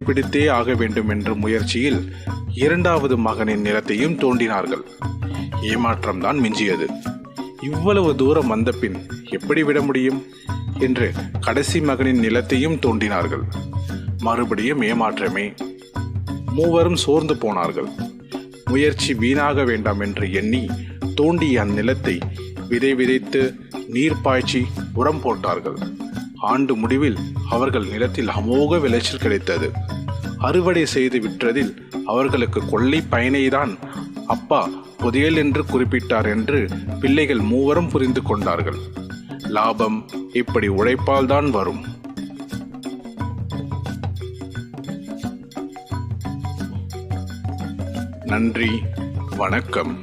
பிடித்தே ஆக வேண்டும் என்ற முயற்சியில் இரண்டாவது மகனின் நிலத்தையும் தோண்டினார்கள். ஏமாற்றம்தான் மிஞ்சியது. இவ்வளவு தூரம் வந்த பின் எப்படி விட முடியும் என்று கடைசி மகனின் நிலத்தையும் தோண்டினார்கள். மறுபடியும் ஏமாற்றமே. மூவரும் சோர்ந்து போனார்கள். முயற்சி வீணாக வேண்டாம் என்று எண்ணி தோண்டிய அந்நிலத்தை விதை விதைத்து நீர் பாய்ச்சி உரம் போட்டார்கள். ஆண்டு முடிவில் அவர்கள் நிலத்தில் அமோக விளைச்சல் கிடைத்தது. அறுவடை செய்து விற்றதில் அவர்களுக்கு கொள்ளை பயனைதான் அப்பா புதையல் என்று குறிப்பிட்டார் என்று பிள்ளைகள் மூவரும் புரிந்து கொண்டார்கள். லாபம் இப்படி உழைப்பால் தான் வரும். நன்றி, வணக்கம்.